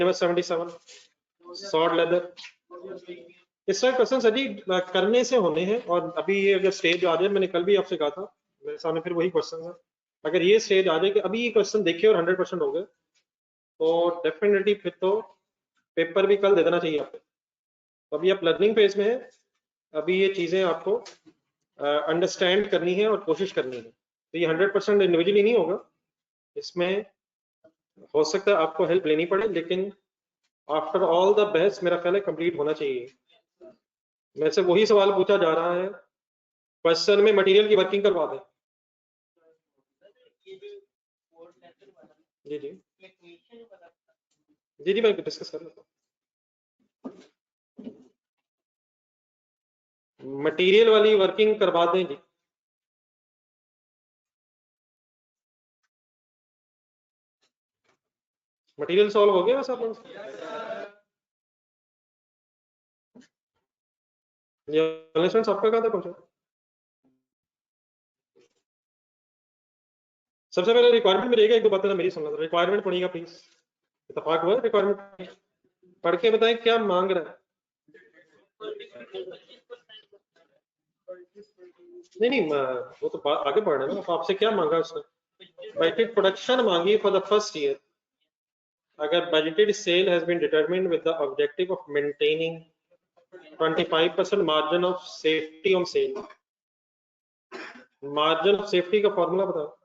Number 77 sword leather. इस तरह question अभी करने से होने हैं, और अभी ये अगर स्टेज आ जाए, मैंने कल भी आपसे कहा था, मेरे सामने फिर वही क्वेश्चन है, अगर ये स्टेज आ जाए कि अभी ये क्वेश्चन देखे और 100% हो गए, तो डेफिनेटली फिर तो पेपर भी कल दे देना चाहिए आपको। तो अभी आप लर्निंग फेज में है, अभी ये चीजें आपको अंडरस्टैंड करनी है और कोशिश करनी है। तो ये 100% इंडिविजुअली नहीं होगा, इसमें हो सकता है आपको हेल्प लेनी पड़े, लेकिन आफ्टर ऑल द बेस्ट मेरा ख्याल है कंप्लीट होना चाहिए। मेरे से वही सवाल पूछा जा रहा है, क्वेश्चन में मटेरियल की वर्किंग करवा दें। जी जी जी जी मैं डिस्कस कर लेता हूँ। मटेरियल वाली वर्किंग करवा दें जी। मटेरियल सॉल्व हो गया वैसे आप लोग? आपका कहाँ तक पहुंचा? सबसे पहले रिक्वायरमेंट में रहेगा, एक दो बातें मेरी सुनना। रिक्वायरमेंट पढ़िएगा प्लीज, इत्तेफाक हुआ रिक्वायरमेंट पढ़ के बताएं क्या मांग रहा है। नहीं वो तो आगे बढ़ रहा है ना। आपसे क्या मांगा उसने? बजटेड प्रोडक्शन मांगी फॉर द फर्स्ट ईयर। अगर budgeted sale has been determined with the objective of maintaining 25% margin of safety on sale. Margin of safety का फॉर्मूला बताओ।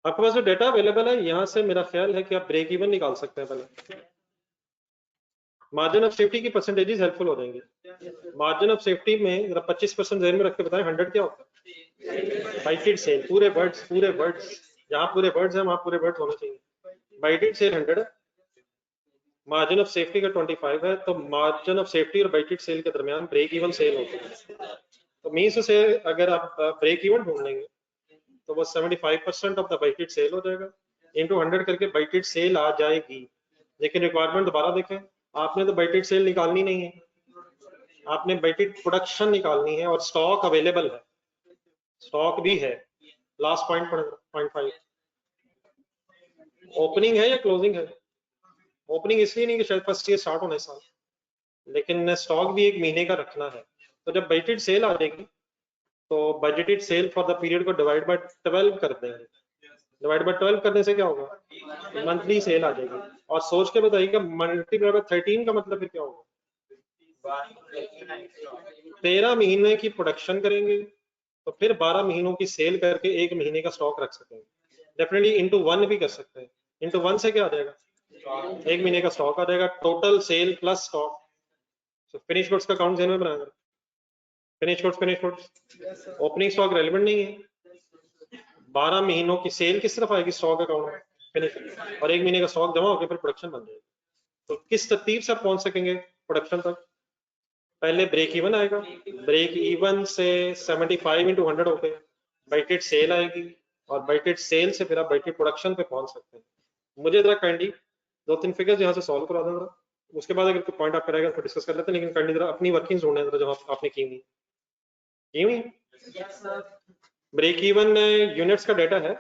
आपके पास जो डेटा अवेलेबल है, यहाँ से मेरा ख्याल है कि आप ब्रेक इवन निकाल सकते हैं। पहले मार्जिन ऑफ सेफ्टी की परसेंटेजेस हेल्पफुल हो जाएंगे। मार्जिन ऑफ सेफ्टी में 25% ज़हन में रख के बताएं, 100 क्या होता है? बाइटेड सेल, पूरे वर्ड्स जहाँ पूरे वर्ड्स हैं वहाँ पूरे वर्ड्स होने चाहिए। बाइटेड सेल 100 है, मार्जिन ऑफ सेफ्टी का 25 है, तो मार्जिन ऑफ सेफ्टी और बाइटेड सेल के दरमियान ब्रेक इवन सेल होती है। तो मीन्स से अगर आप ब्रेक इवन ढूंढ लेंगे तो वो 75% ऑफ द बाइटेड सेल हो जाएगा, इनटू 100 करके बाइटेड सेल आ जाएगी। लेकिन रिक्वायरमेंट दोबारा देखें, आपने तो बाइटेड सेल निकालनी नहीं है, आपने बाइटेड प्रोडक्शन निकालनी है, और स्टॉक अवेलेबल है, स्टॉक भी है। लास्ट पॉइंट 5 ओपनिंग है या क्लोजिंग है? ओपनिंग इसलिए नहीं कि शायद फर्स्ट ईयर स्टार्ट होने साल, लेकिन स्टॉक भी 1 महीने का रखना है। तो जब बजटेड सेल आ जाएगी तो budgeted sale for the period को डिवाइड बाय 12 कर देंगे। डिवाइड बाय 12 करने से क्या होगा? मंथली सेल आ जाएगी। और सोच के बताइएगा मल्टीप्लाई बाय 13 का मतलब फिर क्या होगा? 13 महीने की प्रोडक्शन करेंगे तो फिर 12 महीनों की सेल करके 1 महीने का स्टॉक रख सकेंगे। डेफिनेटली इंटू 1 भी कर सकते हैं। इंटू 1 से क्या आ जाएगा? 1 महीने का स्टॉक आ जाएगा, total sale plus stock. Finish goods का काउंट ध्यान में बनाएंगे। Finish goods opening stock relevant नहीं है। 12 महीनों की सेल किस तरफ आएगी? स्टॉक अकाउंट में फिनिश, और 1 महीने का स्टॉक जमा होकर फिर प्रोडक्शन बन जाएगी। तो किस तरतीब से आप पहुंच सकेंगे प्रोडक्शन तक? पहले ब्रेक इवन आएगा, ब्रेक इवन से 75 इंटू 100 होते हैं बाइटेड सेल आएगी, और बाइटेड सेल से फिर आप बाइटेड प्रोडक्शन पे पहुंच सकते हैं। मुझे जरा काइंडली 2-3 फिगर्स यहाँ से सॉल्व करा दें जरा, उसके बाद अगर कोई पॉइंट आपका रहेगा तो डिस्कस कर लेते हैं। लेकिन काइंडली जरा अपनी वर्किंग ढूंढें जरा, जो आपने की हुई ब्रेक इवन यूनिट्स का डाटा है।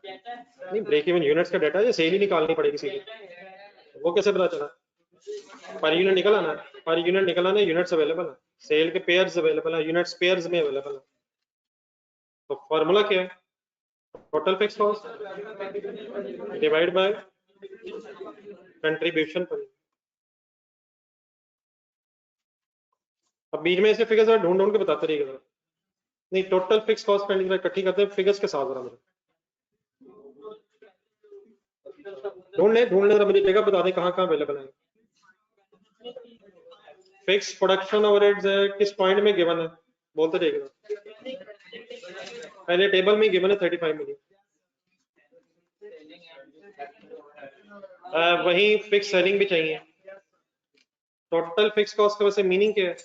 नहीं, ब्रेक इवन यूनिट्स का डाटा है, सेल ही निकालनी पड़ेगी सीधे। वो कैसे पता चला? पर यूनिट निकल आना, पर यूनिट निकल आना, यूनिट्स अवेलेबल है, सेल के पेयर्स अवेलेबल है, यूनिट्स पेयर्स में अवेलेबल है। तो फॉर्मूला क्या है? Total fix cost divide by contribution पर। अब बीच में ऐसे फिगर्स ढूंढ ढूंढ के बताते रहिएगा। नहीं, टोटल फिक्स कॉस्ट इकट्ठी करते हैं फिगर्स के साथ। जरा ढूंढ ले जरा, मुझे जगह बता दें कहाँ कहाँ अवेलेबल है। फिक्स प्रोडक्शन ओवरहेड्स किस पॉइंट में गिवन है? बोलते जाइएगा। पहले टेबल में गिवन है 35 मिलियन। वही फिक्स सेलिंग भी चाहिए। टोटल फिक्स कॉस्ट का वैसे मीनिंग क्या है?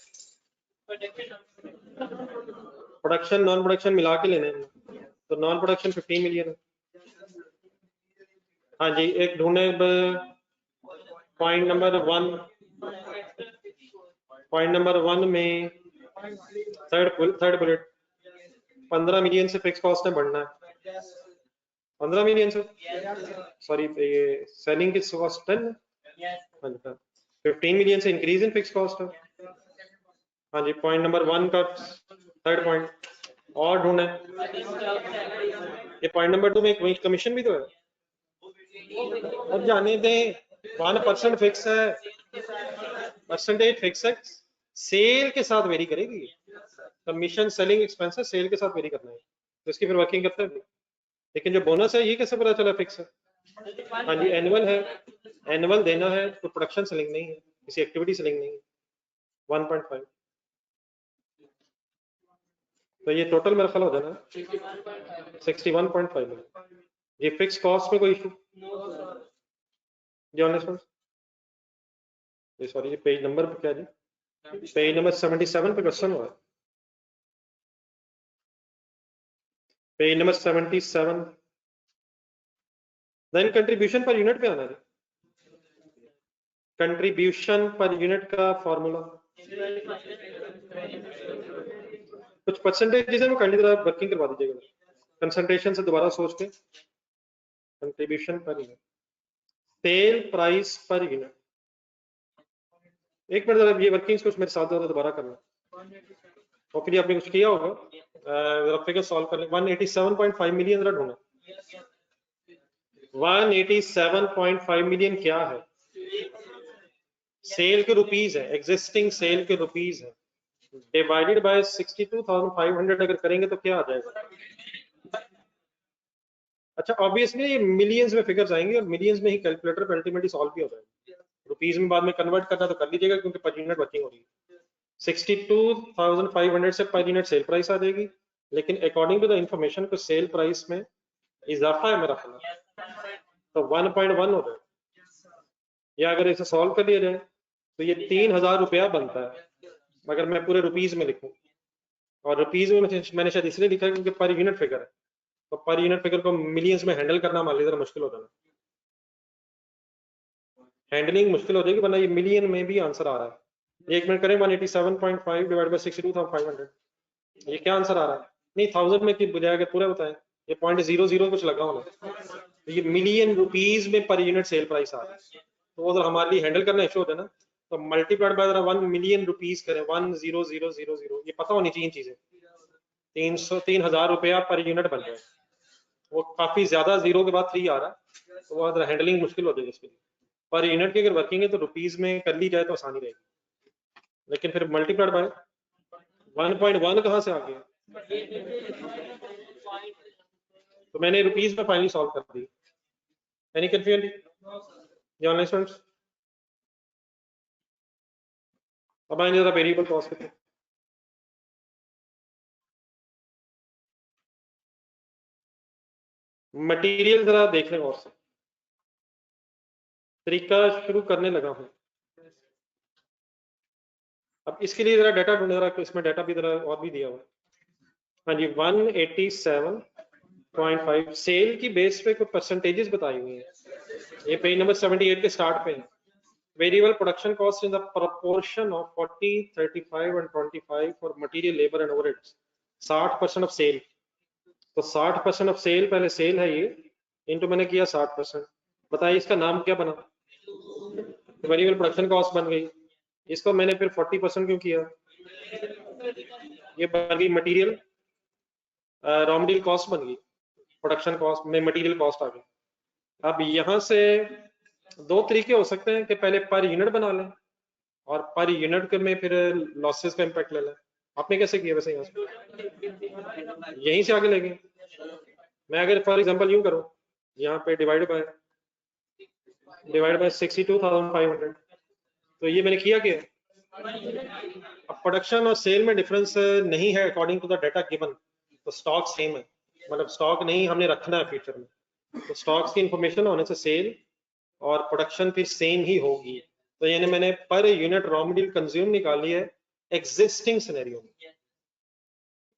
प्रोडक्शन नॉन प्रोडक्शन मिला के लेने हैं, तो नॉन प्रोडक्शन 15 मिलियन है। हाँ जी, एक ढूंढे पॉइंट नंबर 1 में थर्ड बुलेट 15 मिलियन से फिक्स कॉस्ट है बढ़ना है 15 मिलियन से सॉरी ये सेलिंग की कॉस्ट 10 15 मिलियन से इंक्रीज इन फिक्स कॉस्ट है। हाँ जी पॉइंट नंबर 1 का थर्ड पॉइंट और ढूंढे ये पॉइंट नंबर 2 में एक कमीशन भी तो है। अब जाने दें 1% फिक्स है परसेंटेज फिक्स है सेल के साथ वेरी करेगी कमीशन सेलिंग एक्सपेंसेस सेल के साथ वेरी करना है तो इसकी फिर वर्किंग करते हैं लेकिन जो बोनस है ये कैसे पता चला फिक्स है। हाँ जी एनुअल है एनुअल देना है तो प्रोडक्शन सेलिंग नहीं है किसी एक्टिविटी सेलिंग नहीं है 1.5 तो ये टोटल मेरा ख्याल हो जाना 61.5 ये फिक्स कॉस्ट में कोई इशू जी सॉरी ये पेज नंबर पे क्या जी पेज नंबर 77 पे क्वेश्चन हुआ page number 77 then contribution per unit पे आना है कंट्रीब्यूशन पर यूनिट का फॉर्मूला कुछ परसेंटेज है वो कर ली तरह वर्किंग करवा दीजिएगा कंसंट्रेशन से दोबारा सोच के contribution per unit sale price per unit एक मिनट जरा ये वर्किंग्स कुछ मेरे साथ दोबारा करना ओके जी आपने कुछ किया होगा जरा फिगर सॉल्व कर लें 187.5 मिलियन जरा ढूंढना 187.5 मिलियन क्या है सेल के रुपीस है एग्जिस्टिंग सेल के रुपीस है डिवाइडेड बाय 62,500 अगर करेंगे तो क्या आ जाएगा। अच्छा ऑब्वियसली ये मिलियंस में फिगर्स आएंगे और मिलियंस में ही कैलकुलेटर पे अल्टीमेटली सॉल्व भी हो जाएगा रुपीस में बाद में कन्वर्ट करना तो कर लीजिएगा क्योंकि पर यूनिट वर्किंग हो रही है 62,500 से पर यूनिट सेल प्राइस आ जाएगी लेकिन अकॉर्डिंग टू द इंफॉर्मेशन को सेल प्राइस में इजाफा है मेरा ख्याल तो 1.1 हो जाएगा या अगर इसे सॉल्व कर लिया जाए तो ये 3,000 रुपया बनता है अगर मैं पूरे रुपीस में लिखूं और रुपीस में मैंने शायद इसलिए लिखा है क्योंकि पर यूनिट फिगर है तो पर यूनिट फिगर को मिलियंस में हैंडल करना मान लीजिए मुश्किल हो जाना हैंडलिंग मुश्किल हो जाएगी वरना ये मिलियन में भी आंसर आ रहा है एक मिनट करें 187.5 डिवाइड बाय 62,500 ये क्या आंसर आ रहा है नहीं 1000 में की बजाय अगर पूरा बताएं ये 0.00 कुछ लगा होना तो ये मिलियन रुपीस में पर यूनिट सेल प्राइस आ रहा है तो वो हमारे लिए हैंडल करना इशू होता है ना तो मल्टीप्लाइड बाय 1 मिलियन रुपीस करें 10000 ये पता होनी चाहिए चीजें 3,000 रुपया पर यूनिट बन जाए वो काफी ज्यादा जीरो के बाद 3 आ रहा है तो वो हैंडलिंग मुश्किल हो जाएगी इसके लिए पर यूनिट की अगर वर्किंग है तो रुपीस में कर ली जाए तो आसानी रहेगी लेकिन फिर मल्टीप्लाइड बाय 1.1 कहां से आ गया तो मैंने रुपीस में फाइनली सॉल्व कर दी एनी कंफ्यूजन जी ऑनलाइन स्टूडेंट्स अब आएंगे जरा वेरिएबल कॉस्ट पे मटेरियल जरा देख लें और से तरीका शुरू करने लगा हूं अब इसके लिए जरा डाटा ढूंढ रहा इसमें डाटा भी जरा और भी दिया हुआ हाँ जी 187.5 सेल की बेस पे कुछ परसेंटेजेस बताई हुई हैं ये पेज नंबर 78 के स्टार्ट पे है variable production cost in the proportion of 40 35 and 25 for material labour and overheads 60% of sale तो 60% ऑफ सेल पहले सेल है ये इनटू मैंने किया 60% बताइए इसका नाम क्या बना वेरिएबल प्रोडक्शन कॉस्ट बन गई इसको मैंने फिर 40% क्यों किया ये बन गई मटेरियल रॉ मटेरियल कॉस्ट बन गई प्रोडक्शन कॉस्ट में मटेरियल कॉस्ट आ गई अब यहाँ से दो तरीके हो सकते हैं कि पहले पर यूनिट बना लें और पर यूनिट में फिर लॉसेस का इम्पैक्ट ले लें आपने कैसे किया वैसे यहाँ से यहीं से आगे ले गए मैं अगर फॉर एग्जांपल यूं करूं यहाँ पे डिवाइड बाय 62,500 तो ये मैंने किया क्या अब प्रोडक्शन और सेल में डिफरेंस नहीं है according to the data given तो स्टॉक सेम है मतलब स्टॉक नहीं हमने रखना है फ्यूचर में तो स्टॉक्स की इंफॉर्मेशन होने से सेल और प्रोडक्शन फिर सेम ही होगी तो यानी मैंने per unit raw material consume निकाली है एग्जिस्टिंग सिनेरियो में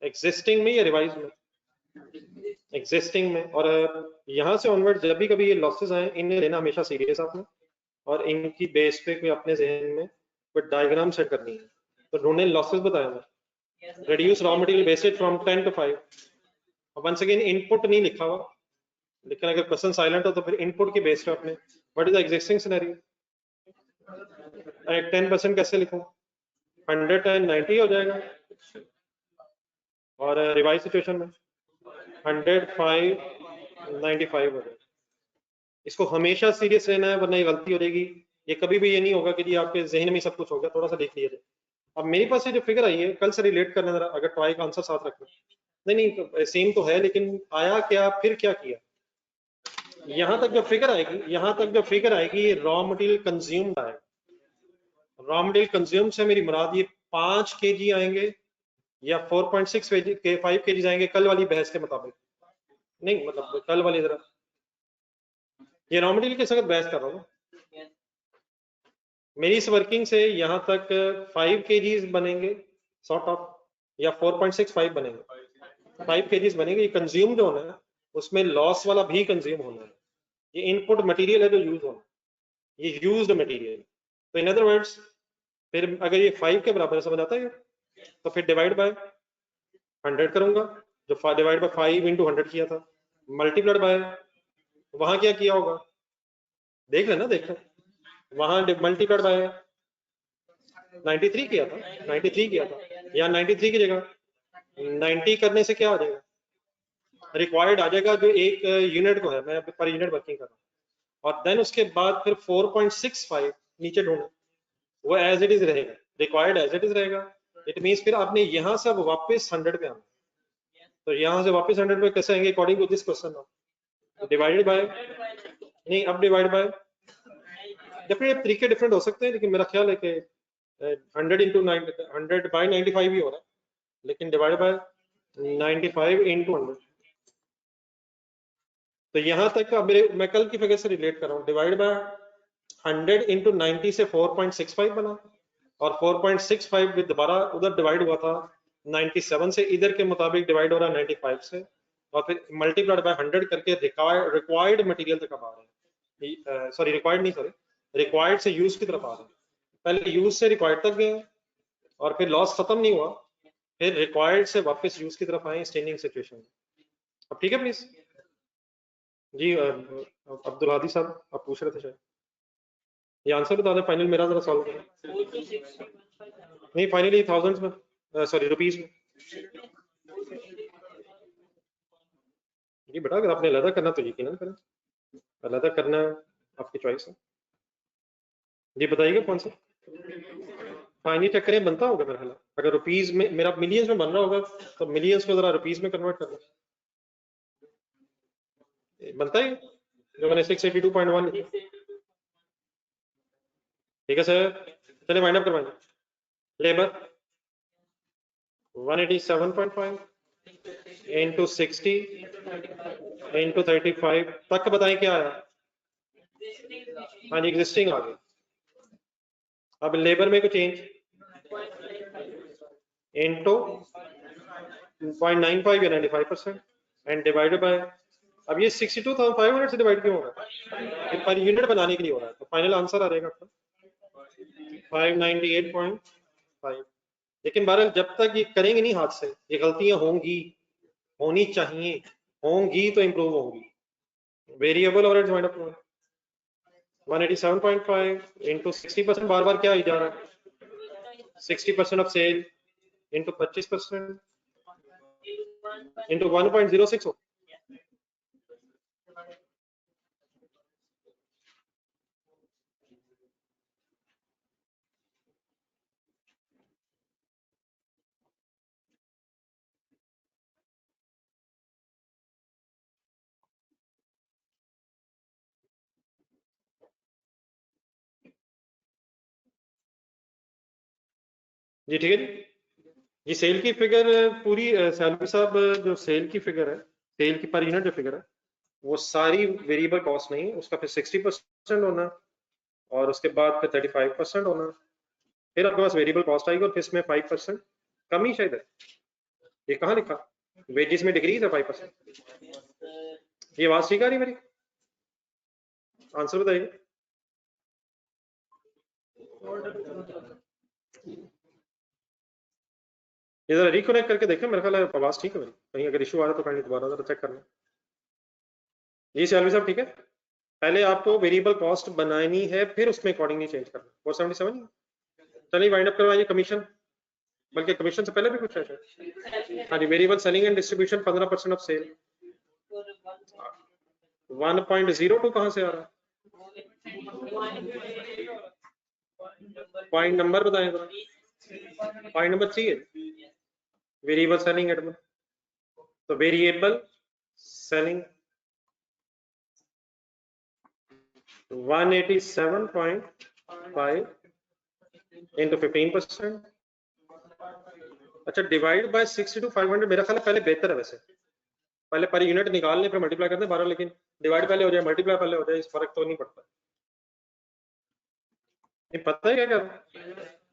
एग्जिस्टिंग में या रिवाइज में एग्जिस्टिंग में और यहाँ से ऑनवर्ड जब भी कभी ये लॉसेस आए इन्हें लेना हमेशा सीरियस आपने और इनकी बेस पे कोई अपने जहन में कोई डायग्राम सेट करनी है तो ढूंढने लॉसेस बताया मैं reduce raw material wastage from 10 to 5 once again input नहीं लिखा हुआ, लेकिन अगर क्वेश्चन साइलेंट हो तो फिर इनपुट की बेस्ड है अपने what is the existing scenario. 10% कैसे लिखूं, 190 हो जाएगा, और रिवाइज सिचुएशन में 105 95 हो जाएगा। इसको हमेशा सीरियस रहना है वरना ये गलती हो जाएगी। ये कभी भी ये नहीं होगा कि जी आपके जहन में सब कुछ हो गया, थोड़ा सा देख लीजिए। अब मेरे पास ये जो फिगर आई है, कल से रिलेट करना जरा, अगर ट्राई का आंसर साथ रखना। नहीं सेम तो है, लेकिन आया क्या, फिर क्या किया। यहाँ तक जो फिगर आएगी, यहाँ तक जो फिगर आएगी, रॉ मटेरियल कंज्यूम्ड आएगा। रॉ मटेरियल कंज्यूम से मेरी मुराद ये 5 kg आएंगे या 4.6 के 5 kg आएंगे, कल वाली बहस के मुताबिक। नहीं मतलब कल वाली जरा, ये रॉ मटेरियल के साथ बहस कर रहा हूँ। मेरी इस वर्किंग से यहाँ तक 5 kgs बनेंगे सॉर्ट ऑफ, या 4.65 बनेंगे। 5 kgs बनेंगे। ये कंज्यूम जो होना है उसमें लॉस वाला भी कंज्यूम होना है। ये इनपुट मटेरियल है जो यूज होना है, ये यूज्ड मटेरियल। तो इन अदर वर्ड्स, फिर अगर ये 5 के बराबर समझ आता है तो फिर डिवाइड बाय 100 करूंगा, जो डिवाइड बाय 5 इंटू 100 किया था, मल्टीप्लाइड बाय, वहां क्या किया होगा देख लेना, देख लेना, वहां मल्टीप्लाइड बाय 93 किया था, 93 किया था, या 93 की जगह 90 करने से क्या आ जाएगा, रिक्वायर्ड आ जाएगा, जो एक यूनिट को है, मैं पर यूनिट वर्किंग कर रहा हूँ। और देन उसके बाद फिर 4.65 नीचे ढूंढो, वो एज इट इज रहेगा, रिक्वायर्ड एज इट इज रहेगा। इट मीन्स फिर आपने यहाँ से वापस 100 पे आना, तो यहाँ से वापस 100 पे कैसे आएंगे, according to this question, divided by, नहीं अब डिवाइड बाय, डेफिनेटली तरीके डिफरेंट हो सकते हैं, लेकिन मेरा ख्याल है कि 100 इंटू 100 बाई 95 ही हो रहा है, लेकिन डिवाइड बाय 95 इंटू 100। तो यहाँ तक अब मेरे, मैं कल की फिगर से रिलेट कर रहा हूँ, डिवाइड बाय 100 इंटू 90 से 4.65 बना, और 4.65 विद दोबारा उधर डिवाइड हुआ था 97 से, इधर के मुताबिक डिवाइड हो रहा है 95 से, और फिर मल्टीप्लाइड बाय 100 करके रिक्वायर्ड मटेरियल तक अब आ रहे हैं। सॉरी रिक्वायर्ड नहीं, सॉरी रिक्वायर्ड से यूज की तरफ आ रहे हैं। पहले यूज से रिक्वायर्ड तक गए, और फिर लॉस खत्म नहीं हुआ, फिर रिक्वायर्ड से वापस यूज की तरफ आए स्टैंडिंग सिचुएशन। अब ठीक है प्लीज जी। अब्दुल हादी साहब आप पूछ रहे थे शायद, ये आंसर बता दें फाइनल, मेरा जरा सॉल्व करें। नहीं फाइनली थाउजेंड्स में, सॉरी रुपीज में। जी बेटा अगर आपने अलग करना तो यकीनन करें, अलग करना आपकी चॉइस है। जी बताइएगा कौन सा फाइनली चेक करें, बनता होगा मेरा ख्याल, अगर रुपीज में मेरा मिलियंस में बन रहा होगा तो मिलियंस को जरा रुपीज में कन्वर्ट करना बनता है, जो मैंने 682.1 लिखा। ठीक है सर, चलिए वाइंड अप करवाएंगे। लेबर 187.5 इंटू 60 इंटू 35 तक बताएं क्या आया। हाँ जी एग्जिस्टिंग आ गई। अब लेबर में को चेंज इंटू 0.95 या 95% एंड डिवाइडेड बाय, अब ये 62,500 से डिवाइड क्यों हो रहा है, ये पर यूनिट बनाने के लिए हो रहा है, तो फाइनल आंसर आ जाएगा आपका 598.5। लेकिन बहरहाल जब तक ये करेंगे नहीं हाथ से, ये गलतियां होंगी, होनी चाहिए, होंगी तो इंप्रूव होंगी। वेरिएबल और 187.5 इंटू 60%, बार बार क्या ही जा रहा है, 60% ऑफ सेल इंटू 25% इंटू 1.06 हो। जी ठीक है जी। ये सेल की फिगर पूरी सैलवी साहब, जो सेल की फिगर है, सेल की पर यूनिट जो फिगर है, वो सारी वेरिएबल कॉस्ट नहीं, उसका फिर 60% होना, और उसके बाद फिर 35% होना, फिर आपके पास वेरिएबल कॉस्ट आएगी, और फिर इसमें 5% कमी शायद है। ये कहाँ लिखा, वेजेस में डिक्रीज है 5%। ये आवाज ठीक आ रही है मेरी, आंसर बताइए। ये जरा रिकनेक्ट करके देखें, मेरे ख्याल है आवाज ठीक है मेरी, कहीं अगर इशू आ रहा है तो कहीं दोबारा जरा चेक करना। जी सियालवी साहब ठीक है। पहले आपको वेरिएबल कॉस्ट बनानी है, फिर उसमें अकॉर्डिंगली चेंज करना। 477 चलिए वाइंड अप करवाइए। कमीशन, बल्कि कमीशन से पहले भी कुछ है शायद। हाँ जी, variable selling and distribution 15% of sale. 1.02 कहाँ से आ रहा है? पॉइंट नंबर बताएं जरा। पॉइंट नंबर 3 है वेरिएबल सेलिंग एडमिन। तो वेरिएबल सेलिंग 187.5 into 15%। अच्छा, डिवाइड बाय 60 to 500 मेरा ख्याल है पहले बेहतर है वैसे। पहले पर यूनिट निकाल लें फिर मल्टीप्लाई करते हैं 12, लेकिन डिवाइड पहले हो जाए मल्टीप्लाई पहले हो जाए, इस फर्क तो नहीं पड़ता। नहीं पता है क्या कर रहा है?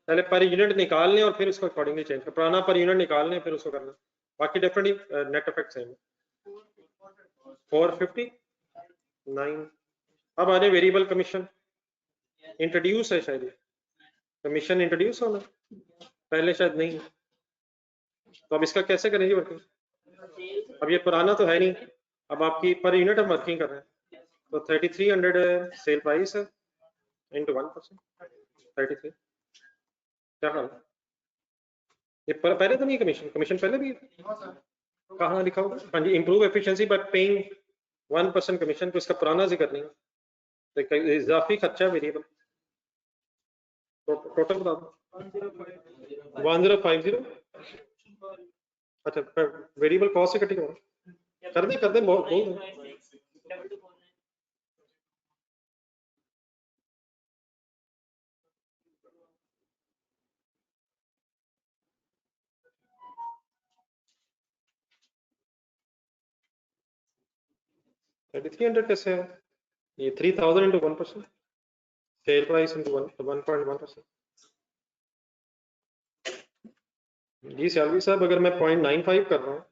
पहले पर यूनिट निकाल लें और फिर उसको अकॉर्डिंगली चेंज कर, पुराना पर यूनिट निकाल लें फिर उसको करना। बाकी डेफिनेटली नेट इफेक्ट सेम है। 459। अब आ जाए वेरिएबल कमीशन। इंट्रोड्यूस है शायद, कमीशन इंट्रोड्यूस होना पहले शायद नहीं। तो अब इसका कैसे करेंगे वर्किंग? अब ये पुराना तो है नहीं, अब आपकी पर यूनिट हम वर्किंग कर रहे हैं। तो 3300 सेल प्राइस है इंटू 1%, 33। क्या हाल है? ये पहले तो नहीं कमीशन, कमीशन पहले भी कहाँ लिखा होगा? हाँ जी, improve efficiency by paying 1% commission. तो इसका पुराना जिक्र नहीं, तो इजाफी खर्चा वेरिएबल टोटल बता दो। 1050। अच्छा, वेरिएबल कॉस्ट से कटिंग कर दे बहुत। 3300 कैसे है? ये 3000 इंटू 1%, सेल प्राइस इंटू 1.1%। जी सैलरी साहब, अगर मैं 0.95 कर रहा हूँ,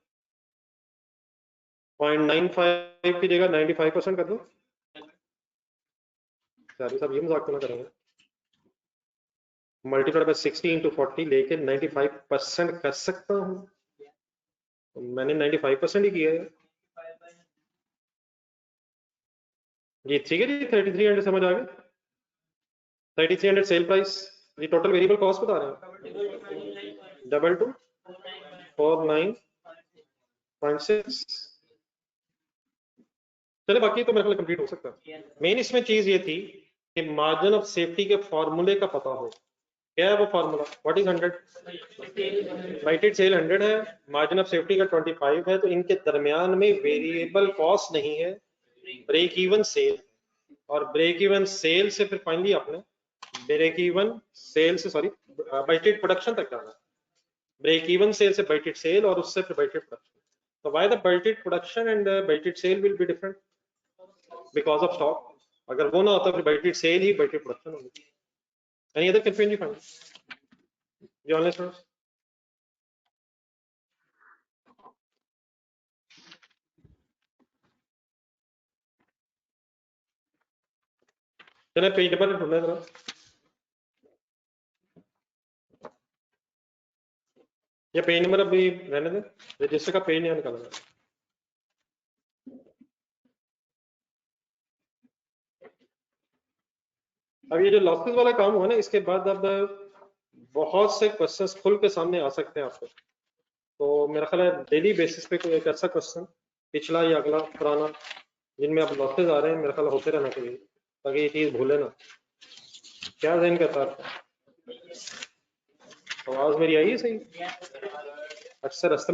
0.95 की जगह 95% कर दूं? सैलरी साहब ये मजाक तो ना करेंगे? मल्टीप्लाई बाय 60 इंटू 40 लेके 95% कर सकता हूँ। तो मैंने 95% ही किया है। जी ठीक है जी, 3300 समझ आ गया। 3300 सेल प्राइस, ये टोटल वेरिएबल कॉस्ट बता रहे हैं। 2249.6। चले बाकी तो मेरे ख्याल कंप्लीट हो सकता है। मेन इसमें चीज ये थी कि मार्जिन ऑफ सेफ्टी के फॉर्मूले का पता हो। क्या है वो formula? What is 100? Budgeted sale 100 है, मार्जिन ऑफ सेफ्टी का 25 है, तो इनके दरमियान में वेरिएबल कॉस्ट नहीं है, ब्रेक इवन सेल। और ब्रेक इवन सेल से फिर फाइनली आपने ब्रेक इवन सेल से, सॉरी, बाइटेड प्रोडक्शन तक जाना है। ब्रेक इवन सेल से बाइटेड सेल और उससे फिर बाइटेड प्रोडक्शन। तो why the budgeted production and budgeted sale will be different? Because of stock. अगर वो ना होता फिर बाइटेड सेल ही बाइटेड प्रोडक्शन होगी। Any other confusion you find? जी ऑनलाइन स्टूडेंट्स, चले पेज नंबर ढूंढना जरा। ये पेज नंबर अभी रहने दें, रजिस्टर का पेज नहीं निकालना। अब ये जो लॉसेस वाला काम हुआ ना, इसके बाद अब बहुत से क्वेश्चंस खुल के सामने आ सकते हैं आपको। तो मेरा ख्याल है डेली बेसिस पे कोई एक ऐसा क्वेश्चन, पिछला या अगला पुराना, जिनमें अब लॉसेस आ रहे हैं, मेरा ख्याल होते रहना चाहिए ताकि ये चीज भूले ना। क्या जहन का था? आवाज मेरी आई है सही? अक्सर रास्ते में